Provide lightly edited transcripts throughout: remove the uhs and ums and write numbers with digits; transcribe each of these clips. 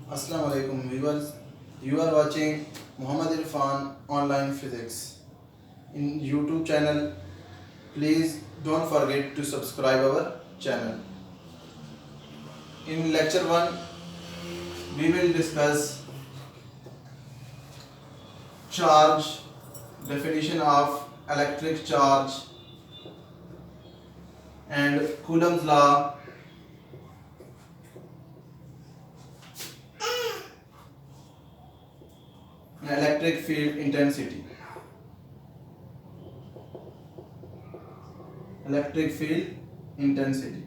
Assalamu alaikum viewers. You are watching Muhammad Irfan Online Physics in YouTube channel. Please don't forget to subscribe our channel. In lecture 1 we will discuss charge, definition of electric charge and Coulomb's law, electric field intensity. Electric field intensity.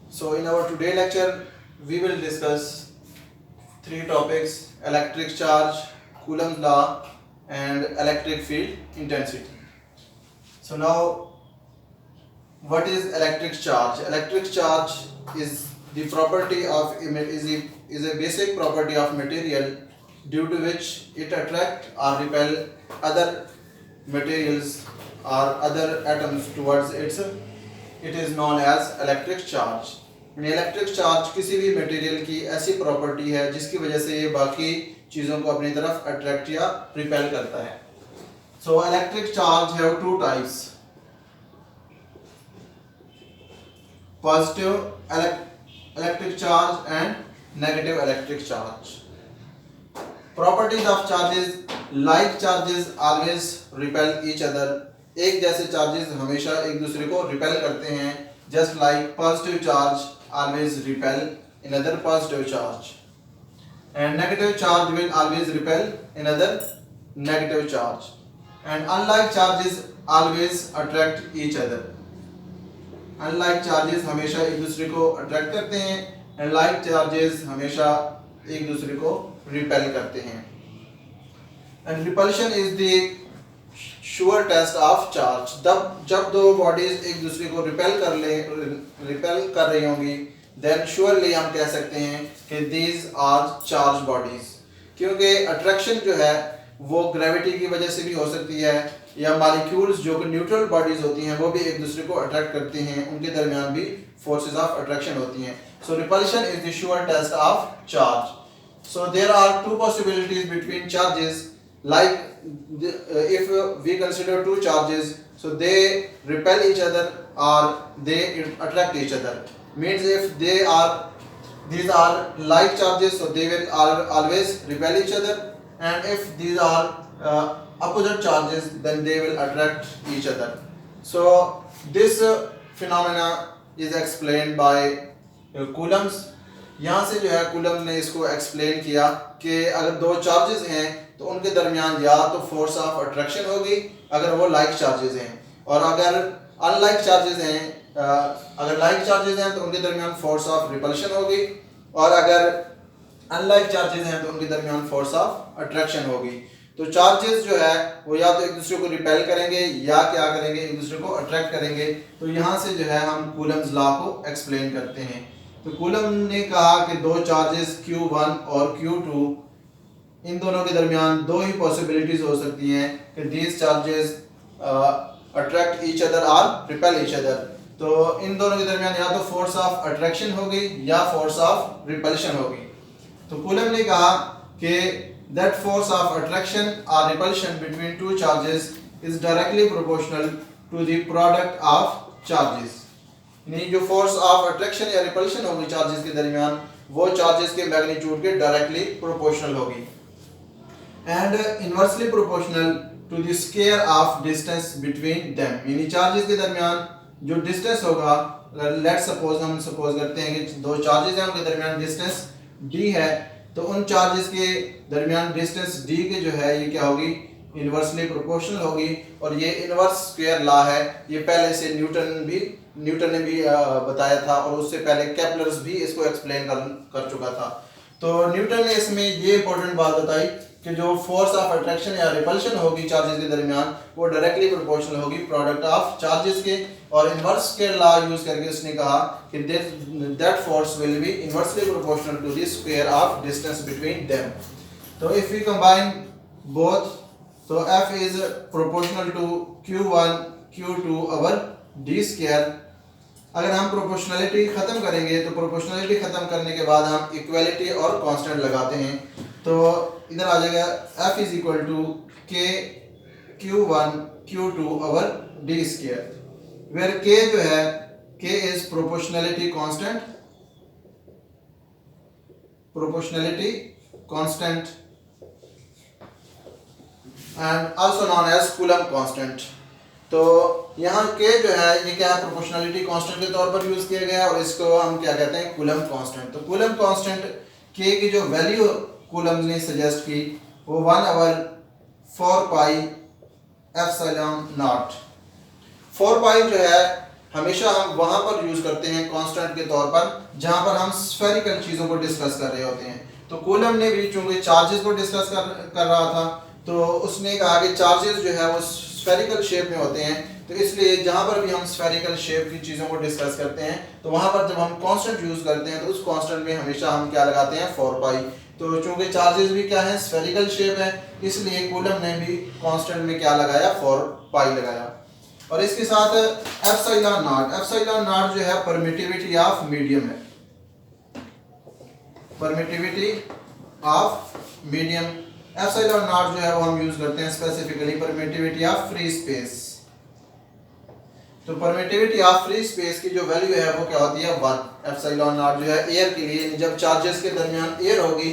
So in our today lecture we will discuss three topics: electric charge, Coulomb's law and electric field intensity. So now, what is electric charge? Electric charge is the property of is a basic property of material due to which it attract or repel other materials or other atoms towards its. It is known as electric charge. Electric charge किसी भी material की ऐसी property है जिसकी वजह से ये बाकी चीज़ों को अपनी तरफ अट्रैक्ट या रिपेल करता है. So electric charge have two types: positive electric charge and negative electric charge. Properties of charges: like charges always repel each other. एक जैसे चार्जेस हमेशा एक दूसरे को रिपेल करते हैं. Just like positive charge always repel another positive charge, and negative charge will always repel another negative charge, and unlike charges always attract each other. Unlike charges हमेशा एक दूसरे को अट्रैक्ट करते हैं, एंड लाइक चार्जेस हमेशा एक दूसरे को रिपेल करते हैं. And repulsion is the sure test of charge. जब दो बॉडीज एक दूसरे को रिपेल कर रही होंगी, देन श्योरली हम कह सकते हैं कि दीज आर चार्ज बॉडीज. क्योंकि अट्रैक्शन जो है वो ग्रेविटी की वजह से भी हो सकती है, या मॉलिक्यूल्स जो कि न्यूट्रल बॉडीज होती हैं वो भी एक दूसरे को अट्रैक्ट करती हैं, उनके दरमियान भी फोर्सेस ऑफ अट्रैक्शन होती हैं. So repulsion is the sure test of charge. So there are two possibilities between charges. Like if we consider two charges, so they repel each other or they attract each other. Means if these are like charges, so they will always repel each other, and if these are opposite charges, then they will attract each other. So this phenomena is explained by Coulomb's. यहाँ से जो है coulomb ने इसको explain किया कि अगर दो चार्जेस हैं तो उनके दरमियान या तो फोर्स ऑफ अट्रैक्शन होगी अगर वो लाइक चार्जेस हैं, और अगर अनलाइक चार्जेस हैं अगर लाइक चार्जेस हैं तो उनके दरमियान फोर्स ऑफ रिपल्शन होगी, और अगर अनलाइक चार्जेस हैं तो उनके दरमियान फोर्स ऑफ अट्रैक्शन होगी. तो चार्जेस जो है वो या तो एक दूसरे को रिपेल करेंगे या क्या करेंगे, एक दूसरे को अट्रैक्ट करेंगे. तो यहाँ से जो है हम कूलम्स लॉ को एक्सप्लेन करते हैं. तो कूलम ने कहा कि दो चार्जेस Q1 और Q2, इन दोनों के दरमियान दो ही पॉसिबिलिटीज हो सकती हैं कि these charges attract each other और रिपेल ईच अदर. तो इन दोनों के दरमियान या तो फोर्स ऑफ अट्रैक्शन होगी या फोर्स ऑफ रिपल्शन होगी. तो कूलम ने कहा कि दैट फोर्स ऑफ अट्रैक्शन और repulsion between two charges is directly proportional to the product of charges. यानी जो फोर्स ऑफ अट्रैक्शन या रिपल्शन होगी चार्जेस के दरमियान वो चार्जेस के मैग्नीट्यूड के डायरेक्टली प्रोपोर्शनल होगी, and inversely proportional to the square of distance between them. यानी चार्जेस के दरमियान जो डिस्टेंस होगा, लेट्स सपोज हम सपोज करते हैं कि दो चार्जेस हैं उनके दरमियान डिस्टेंस d है, तो उन चार्जेस के दरमियान डिस्टेंस d के जो है ये क्या होगी, इनवर्सली प्रोपोर्शनल होगी. और ये इनवर्स स्क्वायर लॉ है, ये पहले से न्यूटन ने भी बताया था, और उससे पहले केपलर्स भी इसको एक्सप्लेन कर चुका था. तो न्यूटन ने इसमें ये इंपॉर्टेंट बात बताई कि जो फोर्स ऑफ अट्रैक्शन या रिपल्शन होगी चार्जेस के दरमियान वो डायरेक्टली प्रोपोर्शनल होगी प्रोडक्ट ऑफ चार्जेस के, और इनवर्स स्क्वायर लॉ यूज करके उसने कहा कि that force will be inversely proportional to the square of distance between them. तो if we combine both, so F is proportional to Q1 Q2 over d square, अगर हम proportionality खत्म करेंगे तो प्रोपोर्शनलिटी खत्म करने के बाद हम इक्वालिटी और कांस्टेंट लगाते हैं, तो इधर आ जाएगा F इज इक्वल टू के Q1 Q2 over D square, where K जो है K is proportionality constant and also known as Coulomb constant. तो यहाँ K जो है ये क्या है, प्रोपोर्शनलिटी कांस्टेंट के तौर पर यूज किया गया और इसको हम क्या कहते हैं, कूलम कांस्टेंट। तो कूलम कांस्टेंट K की जो वैल्यू कूलम ने सजेस्ट की वो 1/4 पाई एप्सिलॉन नॉट। 4 पाई जो है हमेशा हम वहां पर यूज करते हैं कांस्टेंट के तौर पर जहां पर हम स्फेरिकल चीजों को डिस्कस कर रहे होते हैं। तो कूलम ने भी चूंकि चार्जेस को डिस्कस कर रहा था, तो उसने कहा कि चार्जेस जो है वो स्फेरिकल शेप में होते हैं, तो इसलिए जहां पर भी हम स्फेरिकल शेप की चीज़ों को डिस्कस करते हैं तो वहां पर जब हम कांस्टेंट यूज करते हैं तो उस कांस्टेंट में हमेशा हम क्या लगाते हैं, 4 पाई। तो चूंकि चार्जेस भी क्या है, स्फेरिकल शेप है, इसलिए कूलम ने भी कांस्टेंट में क्या लगाया, 4 पाई लगाया। और इसके साथ एप्सिलॉन नॉट जो है परमिटिविटी ऑफ मीडियम है, permittivity of medium. Epsilon not जो है वो हम यूज करते हैं specifically permittivity of free space. तो परमिटिविटी ऑफ फ्री स्पेस की जो वैल्यू है वो क्या होती है, 1। एप्सिलॉन नॉट जो है एयर के लिए, जब चार्जेस के दरमियान एयर होगी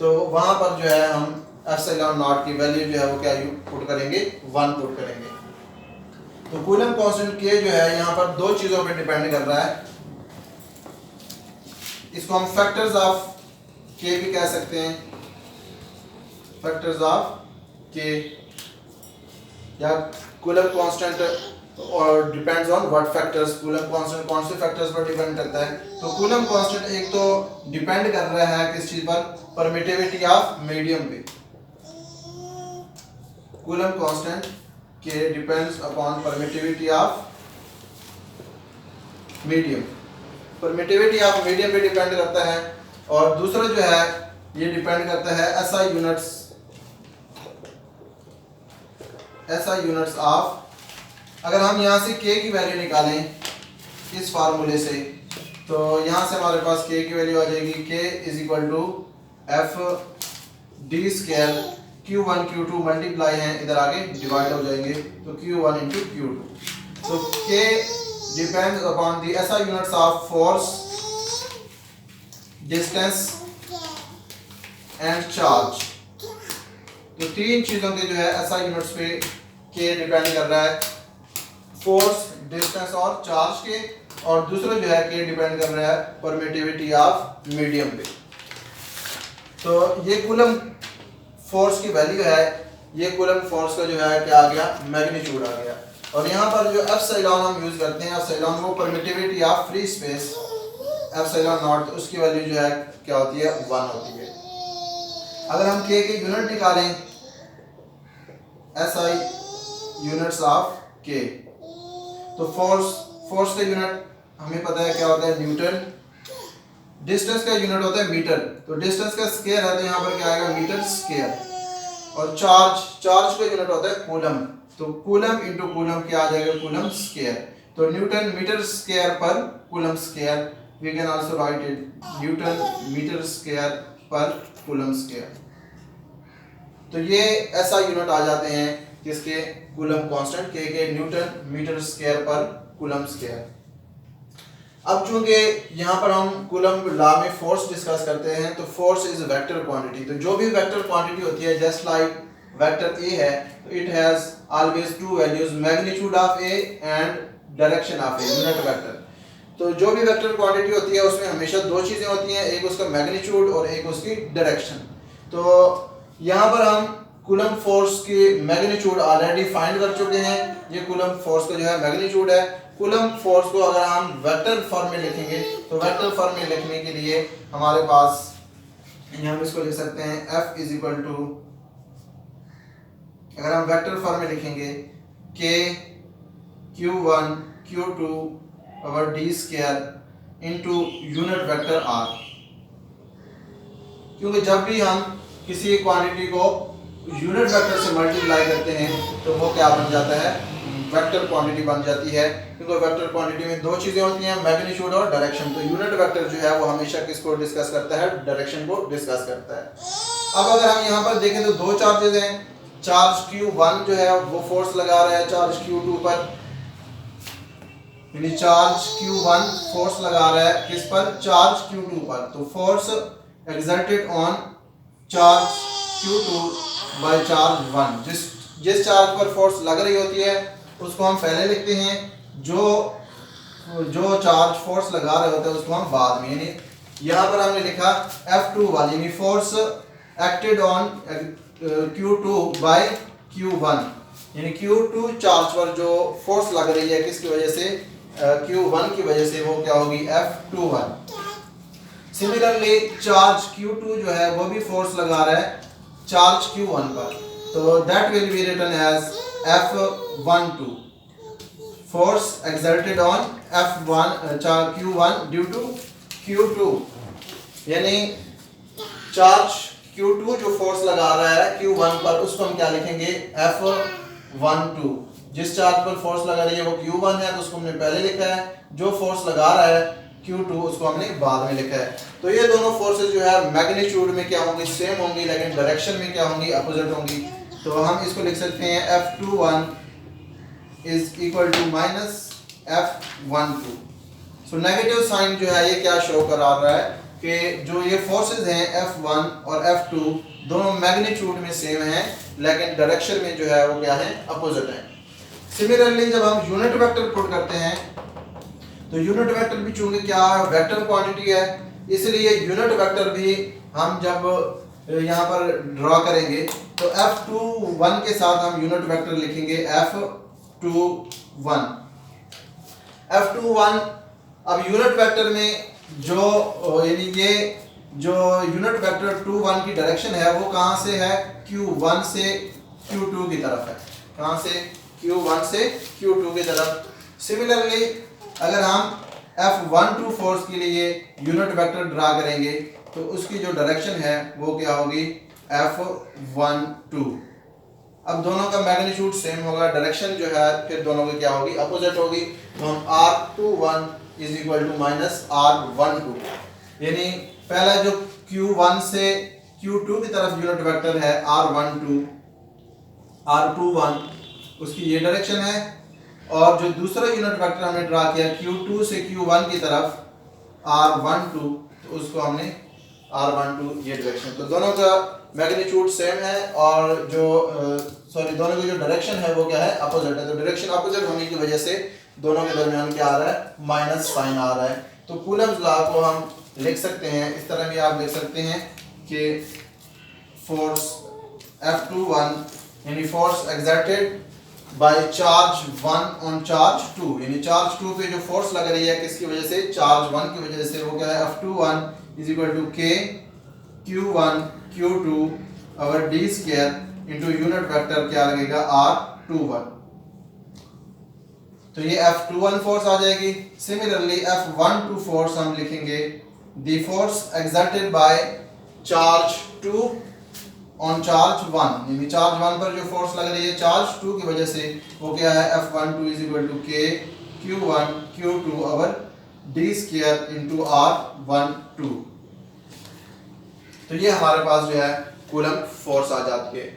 तो वहां पर जो है हम एप्सिलॉन नॉट की वैल्यू जो है वो क्या पुट करेंगे, 1 पुट करेंगे। तो कूलम कांस्टेंट K जो है यहाँ पर दो चीजों पे डिपेंड कर रहा है, इसको हम फैक्टर्स ऑफ K भी कह सकते हैं, फैक्टर्स ऑफ K, या कूलम कांस्टेंट और depends on what factors. Coulomb constant कौन से फैक्टर्स पर डिपेंड करता है, तो कूलम कांस्टेंट एक तो डिपेंड कर रहा है किस चीज पर, परमिटिविटी ऑफ मीडियम पे। Coulomb constant K depends upon permittivity of medium, permittivity of medium पे डिपेंड करता है। और दूसरा जो है ये डिपेंड करता है SI यूनिट्स ऑफ। अगर हम यहाँ से K की वैल्यू निकालें इस फार्मूले से, तो यहाँ से हमारे पास K की वैल्यू आ जाएगी, K is equal to F D square, Q1 Q2 multiply हैं, इधर आगे डिवाइड हो जाएंगे, तो Q1 इंटू Q2। तो K depends upon the SI units of force, distance and charge. तो तीन चीजों के जो है SI यूनिट्स पे K डिपेंड कर रहा है, फोर्स, डिस्टेंस और चार्ज के। और दूसरा जो है K डिपेंड कर रहा है परमिटिविटी ऑफ मीडियम पे। तो ये कूलम फोर्स की वैल्यू है, ये कूलम फोर्स का जो है क्या आ गया, मैग्नीट्यूड आ गया। और यहाँ पर जो एप्सिलॉन हम यूज करते हैं, एप्सिलॉन वो permittivity of free space, epsilon not, उसकी वैल्यू जो है क्या होती है, 1 होती है। अगर हम K के यूनिट निकालें, SI यूनिट्स ऑफ K, तो फोर्स का यूनिट हमें पता है क्या होता है, न्यूटन। डिस्टेंस का यूनिट होता है मीटर, तो डिस्टेंस का स्क्वायर है तो यहाँ पर क्या आएगा, मीटर स्क्वायर। और चार्ज का यूनिट होता है कूलम, तो कूलम इंटू कूलम क्या आ जाएगा, कूलम स्क्वायर। तो newton metre square per coulomb square, we can also write it newton metre square per coulomb square. तो ये ऐसा यूनिट आ जाते हैं किसके, कूलम कांस्टेंट K के, newton metre square per coulomb square. अब चूंकि यहाँ पर हम कूलम लॉ में फोर्स डिस्कस करते हैं, तो फोर्स इज वेक्टर क्वांटिटी। तो जो भी वेक्टर क्वांटिटी होती है, जस्ट लाइक वेक्टर A है, तो it has always to values, magnitude of A and direction of A, unit vector. तो जो भी वेक्टर क्वांटिटी होती है उसमें हमेशा दो चीजें होती हैं, एक उसका मैग्नीट्यूड और एक उसकी डायरेक्शन। तो यहाँ पर हम कूलम फोर्स की मैग्नीट्यूड ऑलरेडी फाइंड कर चुके हैं, ये कूलम फोर्स का जो है मैग्नीट्यूड है। कूलम फोर्स को अगर हम वेक्टर फॉर्म में लिखेंगे, तो वेक्टर फॉर्म में लिखने के लिए हमारे पास हम इसको लिख सकते हैं F इज इक्वल टू, अगर हम वेक्टर फॉर्म में लिखेंगे K Q1 Q2 over D square into unit vector R। क्योंकि जब भी हम किसी क्वांटिटी को यूनिट वेक्टर से मल्टीप्लाई करते हैं तो वो क्या बन जाता है, वेक्टर क्वांटिटी बन जाती है, क्योंकि वेक्टर क्वांटिटी में दो चीजें होती हैं, मैग्नीट्यूड और डायरेक्शन। तो यूनिट वेक्टर जो है वो हमेशा किसको डिस्कस करता है, डायरेक्शन को डिस्कस करता है। अब अगर हम यहाँ पर देखें तो दो चार्जेस हैं, चार्ज Q1 जो है वो फोर्स लगा रहा है चार्ज Q2 पर, यानी चार्ज Q1 फोर्स लगा रहा है किस पर, चार्ज Q2 पर। तो force exerted on charge Q2 by charge 1, जिस चार्ज पर फोर्स लग रही होती है उसको हम पहले लिखते हैं, जो चार्ज फोर्स लगा रहे होते हैं उसको हम बाद में। यानी यहाँ पर हमने लिखा F21 यानी force acted on Q2 bye Q1, यानी Q2 चार्ज पर जो फोर्स लग रही है किसकी वजह से, Q1 की वजह से, वो क्या होगी, F21। सिमिलरली चार्ज Q2 जो है वो भी फोर्स लगा रहा है चार्ज Q1 पर, तो that will be written as F12, force exerted on Q1 due to Q2, यानी चार्ज Q2 जो फोर्स लगा रहा है Q1 पर उसको हम क्या लिखेंगे, F12। जिस चार्ज पर फोर्स लगा रही है वो Q1 है तो उसको हमने पहले लिखा है, जो फोर्स लगा रहा है Q2 उसको हमने बाद में लिखा है। तो ये दोनों फोर्सेस जो है मैग्नीट्यूड में क्या होंगी, सेम होंगी, लेकिन डायरेक्शन में क्या होंगी, अपोजिट होंगी। तो हम इसको लिख सकते हैं F21 is equal to minus F12। So negative sign जो है ये क्या शो करा रहा है कि जो ये फोर्सेस हैं F1 और F2 दोनों मैग्नीट्यूड में सेम हैं, लेकिन डायरेक्शन में जो है वो क्या है, अपोजिट है। सिमिलरली जब हम यूनिट वेक्टर पुट करते हैं तो यूनिट वेक्टर भी चूंकि क्या है, वेक्टर क्वांटिटी है, इसलिए यूनिट वेक्टर भी हम जब यहाँ पर ड्रॉ करेंगे तो F21 के साथ हम यूनिट वेक्टर लिखेंगे F21। F21 अब यूनिट वेक्टर में जो यानी ये जो यूनिट वेक्टर 21 की डायरेक्शन है वो कहाँ से है, Q1 से Q2 की तरफ है। कहाँ से, Q1 से Q2 की तरफ। सिमिलरली अगर हम F12 फोर्स के लिए यूनिट वेक्टर ड्रा करेंगे तो उसकी जो डायरेक्शन है वो क्या होगी, F12। अब दोनों का मैग्नीट्यूड सेम होगा, डायरेक्शन जो है फिर दोनों की क्या होगी, अपोजिट होगी। तो हम R21 is equal to minus R12, यानी पहला जो Q1 से Q2 की तरफ यूनिट वेक्टर है R21 उसकी ये डायरेक्शन है, और जो दूसरा यूनिट वेक्टर हमने ड्रा किया Q2 से Q1 की तरफ R12 तो उसको हमने R12 ये डायरेक्शन। तो दोनों का मैग्नीट्यूड सेम है और जो दोनों की जो डायरेक्शन है वो क्या है, अपोजिट है। तो डायरेक्शन अपोजिट होने की वजह से दोनों के दरमियान क्या आ रहा है, माइनस साइन आ रहा है। तो कूलम्स लॉ को हम लिख सकते हैं इस तरह भी, आप लिख सकते हैं कि फोर्स F21 यानी force exerted by charge 1 on charge 2, यानी चार्ज 2 पे जो फोर्स लग रही है किसकी वजह से, चार्ज 1 की वजह से, वो क्या है, F21 is equal to K Q1 Q2 और D square into unit vector क्या लगेगा, R21। तो ये F21 फोर्स आ जाएगी। सिमिलरली F12 फोर्स हम लिखेंगे the force exerted by charge 2 on charge 1, यानी चार्ज 1 पर जो फोर्स लग रही है चार्ज 2 की वजह से, वो क्या है, F12 is equal to K Q1 Q2 और D स्क्वायर इनटू R12। तो ये हमारे पास जो है कूलम्ब फोर्स आ जाती है।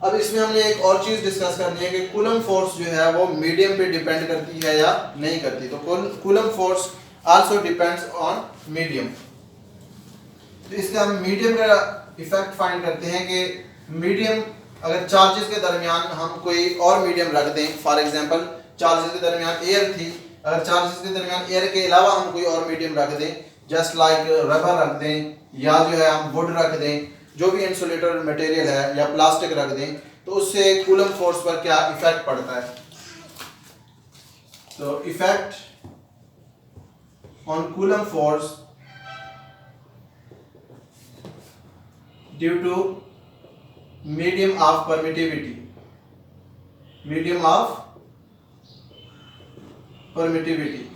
अब इसमें हमने एक और चीज डिस्कस करनी है कि कूलम्ब फोर्स जो है वो मीडियम पे डिपेंड करती है या नहीं करती। तो coulomb force also depends on medium. तो इसका हम मीडियम का इफेक्ट फाइंड करते हैं कि मीडियम अगर चार्जेस के दरमियान हम कोई और मीडियम रख दें, फॉर एग्जांपल चार्जेस के दरमियान एयर थी, अगर चार्जेस के दरमियान एयर के अलावा हम कोई और मीडियम रख दें, जस्ट लाइक रबर रख दें या जो है हम वुड रख दें, जो भी इंसुलेटर मटेरियल है, या प्लास्टिक रख दें, तो उससे कूलम्ब फोर्स पर क्या इफेक्ट पड़ता है। तो effect on Coulomb force due to medium of permittivity, medium of permittivity,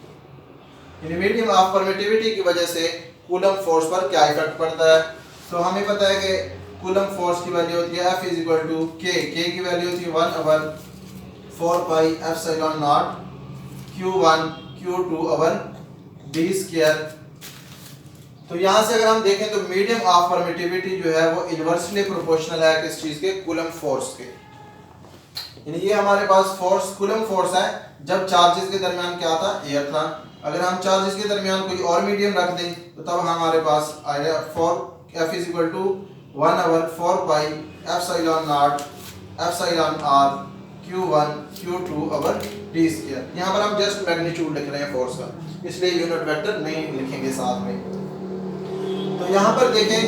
यानी मीडियम ऑफ परमिटिविटी की वजह से कूलम्ब फोर्स पर क्या इफेक्ट पड़ता है। तो हमें पता है कि कूलम्ब फोर्स की वैल्यू होती है F is equal to K, K की वैल्यू होती है 1/4 4 pi epsilon naught Q1 Q2 over d square. तो यहाँ से अगर हम देखें तो मीडियम ऑफ परमिटिविटी जो है वो इनवर्सली प्रोपोर्शनल है किस चीज के, कूलम फोर्स के। यानी ये हमारे पास फोर्स कूलम फोर्स है जब चार्जेस के दरमियान क्या था, एयर था। अगर हम चार्जेस के दरमियान कोई और मीडियम रख दें तो तब हमारे पास आएगा F is equal to 1 over 4 pi epsilon naught epsilon r Q1 Q2 over d square. यहाँ पर हम जस्ट मैग्नीट्यूड लिख रहे हैं फोर्स का, इसलिए यूनिट वेक्टर नहीं लिखेंगे साथ में। तो यहाँ पर देखें,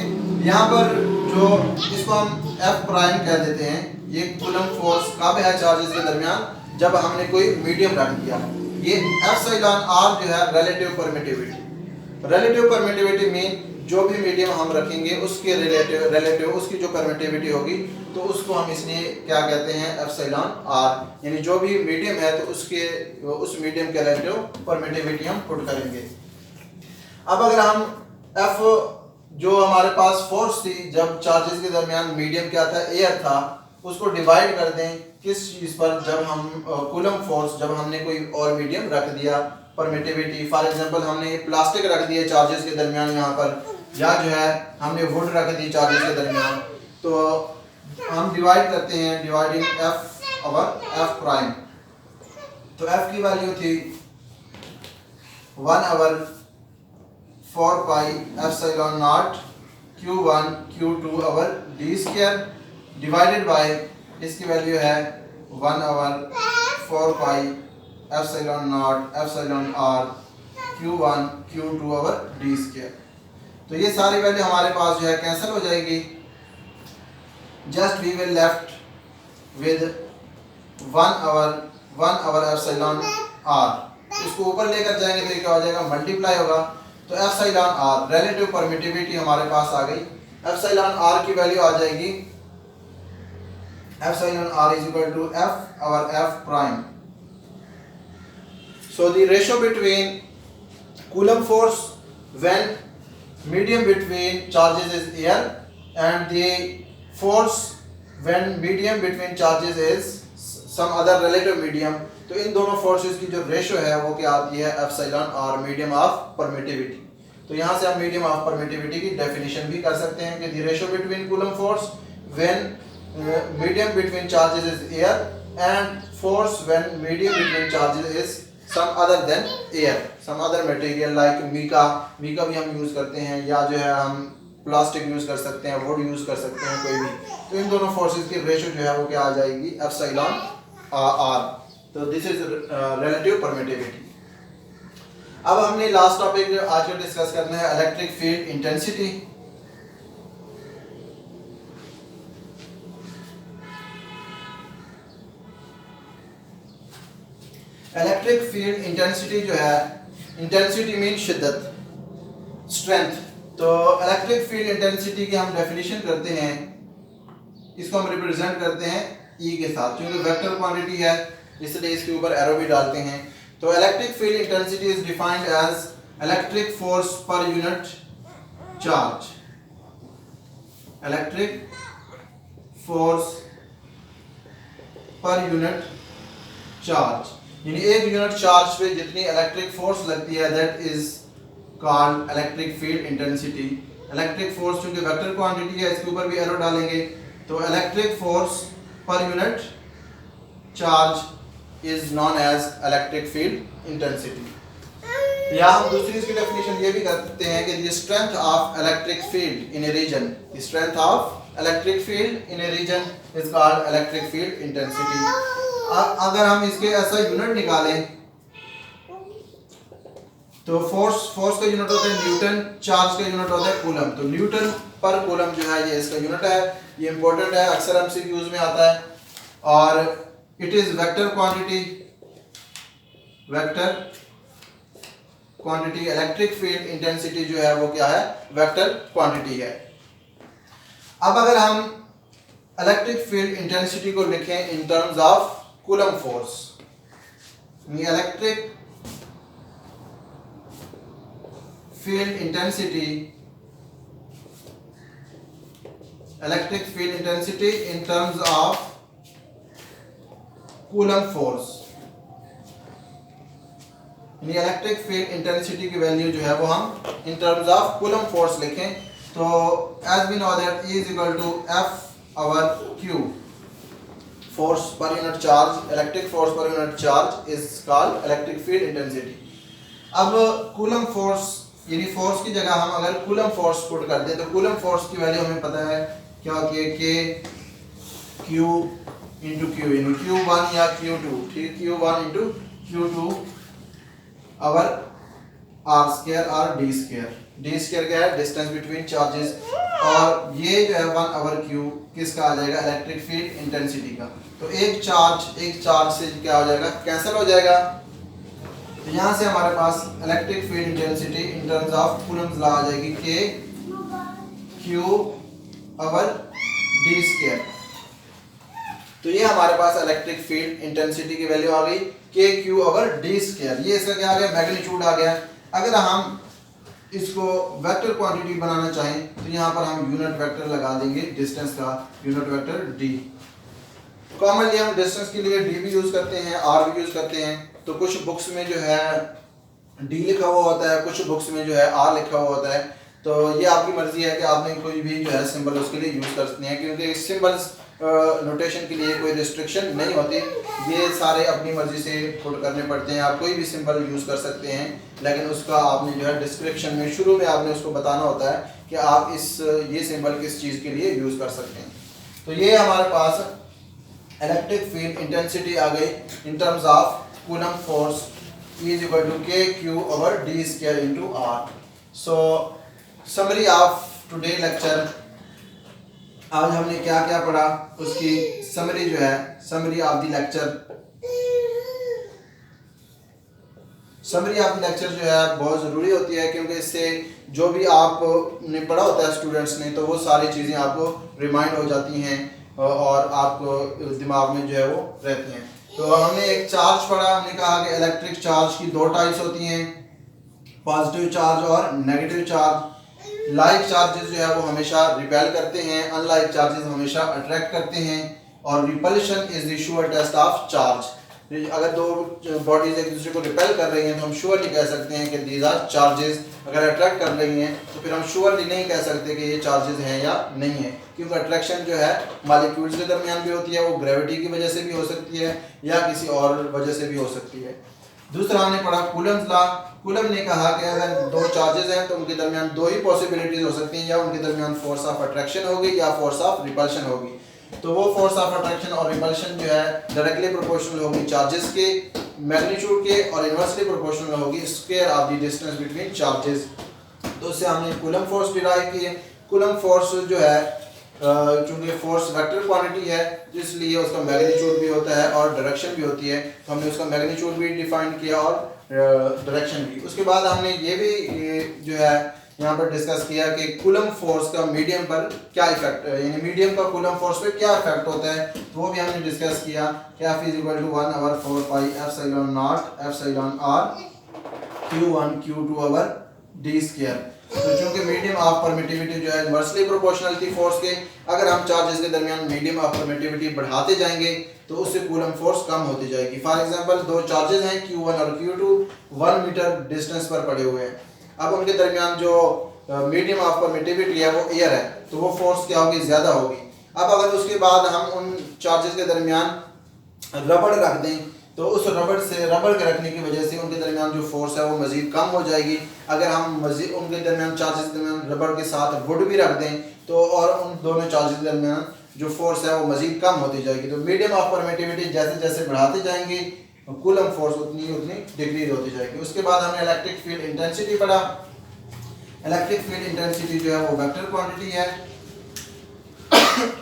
यहाँ पर जो इसको हम F प्राइम कह देते हैं, ये कूलम फोर्स कब है चार्जेस के दरमियान, जब हमने कोई मीडियम रख दिया। ये एप्सिलॉन r जो है relative permittivity. Relative permittivity mean जो भी मीडियम हम रखेंगे उसके रिलेटिव उसकी जो परमिटिविटी होगी तो उसको हम इसलिए क्या कहते हैं, एप्सिलॉन r। यानी जो भी मीडियम है तो उस मीडियम के रिलेटिव परमिटिविटी हम पुट करेंगे। अब अगर हम F जो हमारे पास फोर्स थी जब चार्जेस के दरमियान मीडियम क्या था, एयर था, उसको डिवाइड कर दें किस चीज पर, जब हम कूलम फोर्स जब हमने कोई और मीडियम रख दिया परमिटिविटी। फॉर एग्जांपल हमने प्लास्टिक रख दिए चार्जेस के दरमियान यहाँ पर, या जो है हमने वुड रख दी चार्जेस के दरमियान, तो हम डिवाइड करते हैं dividing F over F prime. तो F की वैल्यू थी 1 over 4 pi epsilon naught Q1 Q2 over d square divided by, इसकी वैल्यू है 1 over 4 pi epsilon naught epsilon r Q1 Q2 over d square. तो ये सारी वैल्यू हमारे पास जो है कैंसिल हो जाएगी। Just we will left with 1 over epsilon r। इसको ऊपर लेकर जाएंगे तो ये क्या हो जाएगा, मल्टीप्लाई होगा। तो एप्सिलॉन r रिलेटिव परमिटिविटी हमारे पास आ गई। एप्सिलॉन r की वैल्यू आ जाएगी, epsilon r is equal to F over F prime. So the ratio between Coulomb force when medium between charges is air and the force when medium between charges is some other relative medium। तो इन दोनों forces की जो ratio है वो क्या आती है, epsilon r medium of permittivity. तो यहाँ से हम मीडियम ऑफ परमिटिविटी की डेफिनेशन भी कर सकते हैं कि the ratio between Coulomb force when medium between charges is air and force when medium between charges is some other than air, some other material like mica भी हम use करते हैं, या जो है हम प्लास्टिक यूज कर सकते हैं, वुड यूज कर सकते हैं कोई भी। तो इन दोनों फोर्सेस की रेशियो जो है वो क्या आ जाएगी, एप्सिलॉन r। तो दिस इज रिलेटिव परमिटिविटी। अब हमने लास्ट टॉपिक आज का डिस्कस करना है, electric field intensity. Electric field intensity जो है, इंटेंसिटी मीन शिद्दत, स्ट्रेंथ। तो इलेक्ट्रिक फील्ड इंटेंसिटी की हम डेफिनेशन करते हैं, इसको हम रिप्रेजेंट करते हैं E के साथ, क्योंकि वेक्टर क्वांटिटी है इसलिए इसके ऊपर एरो भी डालते हैं। तो electric field intensity is defined as electric force per unit charge. Electric force per unit charge, यानी एक यूनिट चार्ज पे जितनी इलेक्ट्रिक फोर्स लगती है that is called electric field intensity. Electric force चूंकि वेक्टर क्वांटिटी है, इसके ऊपर भी एरो डालेंगे। तो electric force per unit charge is known as electric field intensity. या हम दूसरी इसकी डेफिनेशन ये भी करते हैं कि the strength of electric field in a region, the strength of electric field in a region is called electric field intensity. अगर हम इसके ऐसा यूनिट निकालें तो फोर्स का यूनिट होता है न्यूटन, चार्ज का यूनिट होता है कूलम। तो न्यूटन पर कूलम जो है ये इसका यूनिट है, ये इंपॉर्टेंट है, अक्सर एमसीक्यूज में आता है। और it is vector quantity, vector quantity. Electric field intensity जो है वो क्या है, वेक्टर क्वांटिटी है। अब अगर हम इलेक्ट्रिक फील्ड इंटेंसिटी को लिखें in terms of coulomb force, electric field intensity, electric field intensity in terms of coulomb force, यानी इलेक्ट्रिक फील्ड इंटेंसिटी की वैल्यू जो है वो हम in terms of coulomb force लिखें तो as we know that E is equal to F over Q, force per unit charge, electric force per unit charge is called electric field intensity. अब coulomb force यानी force की जगह हम अगर coulomb force put कर दें तो coulomb force की वैल्यू हमें पता है क्या होती है, K Q इंटू Q, यानी Q1 या Q2, ठीक, Q1 into Q2 over r square और डी स्क्वायर। डी स्क्वायर क्या है, डिस्टेंस बिटवीन चार्जेस, और ये जो है 1 आवर क्यू किसका आ जाएगा, इलेक्ट्रिक फील्ड इंटेंसिटी का। तो एक चार्ज से क्या हो जाएगा, कैंसिल हो जाएगा। तो यहाँ से हमारे पास electric field intensity in terms of Coulomb's law आ जाएगी K Q over D square. तो ये हमारे पास इलेक्ट्रिक फील्ड इंटेंसिटी की वैल्यू आ गई K Q over D square. ये इसका क्या आ गया, मैग्नीट्यूड आ गया। अगर हम इसको वेक्टर क्वांटिटी बनाना चाहें तो यहाँ पर हम यूनिट वेक्टर लगा देंगे डिस्टेंस का, यूनिट वेक्टर डी। कॉमनली हम डिस्टेंस के लिए डी भी यूज करते हैं, आर भी यूज करते हैं। तो कुछ बुक्स में जो है डी लिखा हुआ होता है, कुछ बुक्स में जो है आर लिखा हुआ होता है। तो ये आपकी मर्जी है कि आपने कोई भी जो है सिंबल उसके लिए यूज कर सकते हैं, क्योंकि सिंबल्स नोटेशन के लिए कोई रिस्ट्रिक्शन नहीं होती, ये सारे अपनी मर्जी से पुट करने पड़ते हैं। आप कोई भी सिंबल यूज़ कर सकते हैं, लेकिन उसका आपने जो है डिस्क्रिप्शन में शुरू में आपने उसको बताना होता है कि आप ये सिंबल किस चीज़ के लिए यूज़ कर सकते हैं। तो ये हमारे पास इलेक्ट्रिक फील्ड इंटेंसिटी आ गई in terms of coulomb force is equal to K Q over D square into R. So summary of today lecture, आज हमने क्या क्या पढ़ा उसकी समरी जो है, summary of the lecture, summary of the lecture जो है बहुत ज़रूरी होती है, क्योंकि इससे जो भी आपने पढ़ा होता है स्टूडेंट्स ने, तो वो सारी चीज़ें आपको रिमाइंड हो जाती हैं और आपको दिमाग में जो है वो रहती हैं। तो हमने एक चार्ज पढ़ा, हमने कहा कि इलेक्ट्रिक चार्ज की दो टाइप्स होती हैं, पॉजिटिव चार्ज और नेगेटिव चार्ज। लाइक चार्जेस जो है वो हमेशा रिपेल करते हैं, अनलाइक चार्जेस हमेशा अट्रैक्ट करते हैं, और repulsion is the sure test of charge. अगर दो बॉडीज एक दूसरे को रिपेल कर रही हैं तो हम श्योरली कह सकते हैं कि दीज आर चार्जेस। अगर अट्रैक्ट कर रही हैं तो फिर हम श्योरली नहीं कह सकते कि ये चार्जेस हैं या नहीं है, क्योंकि अट्रैक्शन जो है मॉलिक्यूल्स के दरमियान भी होती है, वो ग्रेविटी की वजह से भी हो सकती है या किसी और वजह से भी हो सकती है। दूसरा हमने पढ़ा कूलम्स लॉ। कूलम ने कहा कि अगर दो चार्जेस हैं तो उनके दरमियान दो ही पॉसिबिलिटीज हो सकती हैं, या उनके दरमियान फोर्स ऑफ अट्रैक्शन होगी या फोर्स ऑफ रिपल्शन होगी। तो वो फोर्स ऑफ अट्रैक्शन और रिपल्शन जो है डायरेक्टली प्रोपोर्शनल होगी चार्जेस के मैग्नीट्यूड के, और इनवर्सली प्रोपोर्शनल होगी square of the distance between charges. तो उससे हमने कूलम फोर्स डिराइव की है। कूलम फोर्स जो है चूंकि फोर्स वेक्टर क्वांटिटी है, इसलिए उसका मैग्नीट्यूड भी होता है और डायरेक्शन भी होती है, तो हमने उसका मैग्नीट्यूड भी डिफाइन किया और डायरेक्शन भी। उसके बाद हमने ये भी जो है यहाँ पर डिस्कस किया कि कूलम फोर्स का मीडियम पर क्या इफेक्ट है, यानी मीडियम का कूलम फोर्स पे क्या इफेक्ट होता है, तो वो भी हमने डिस्कस किया कि F is equal to 1 over 4 pi epsilon naught epsilon r Q1 Q2 over d square. तो चूंकि मीडियम ऑफ परमिटिविटी जो है इनवर्सली प्रोपोर्शनल थी फोर्स के, अगर हम चार्जेस के दरमियान मीडियम ऑफ परमिटिविटी बढ़ाते जाएंगे तो उससे कूलम फोर्स कम होती जाएगी। फॉर एग्जांपल दो चार्जेस हैं Q1 और Q2 1 मीटर डिस्टेंस पर पड़े हुए हैं। अब उनके दरमियान जो मीडियम ऑफ परमिटिविटी है वो एयर है, तो वो फोर्स क्या होगी, ज़्यादा होगी। अब अगर उसके बाद हम उन चार्जेस के दरमियान रबड़ रख दें तो उस रबड़ के रखने की वजह से उनके दरमियान जो फोर्स है वो मज़ीद कम हो जाएगी। अगर हम मज़ीद उनके दरमियान चार्जेस के दरमियान रबड़ के साथ वुड भी रख दें तो और उन दोनों चार्जेस के दरमियान जो फोर्स है वो मज़ीद कम होती जाएगी। तो मीडियम ऑफ परमिटिविटी जैसे जैसे बढ़ाते जाएंगे कूलम फोर्स उतनी डिक्रीज होती जाएगी। उसके बाद हमने इलेक्ट्रिक फील्ड इंटेंसिटी पढ़ा। इलेक्ट्रिक फील्ड इंटेंसिटी जो है वो वेक्टर क्वांटिटी है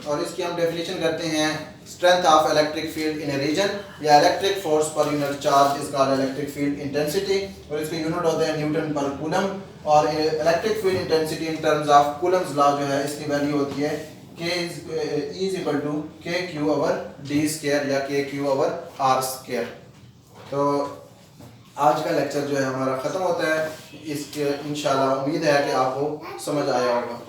और इसकी हम डेफिनेशन करते हैं strength of electric field in a region, या electric force per unit charge is called electric field intensity, और इसके यूनिट होते हैं न्यूटन पर कूलम। और electric field intensity in terms of Coulomb's law जो है इसकी वैल्यू होती है K is equal to K Q over D square या K Q over are square. तो आज का लेक्चर जो है हमारा ख़त्म होता है। इसके इंशाल्लाह उम्मीद है कि आपको समझ आया होगा।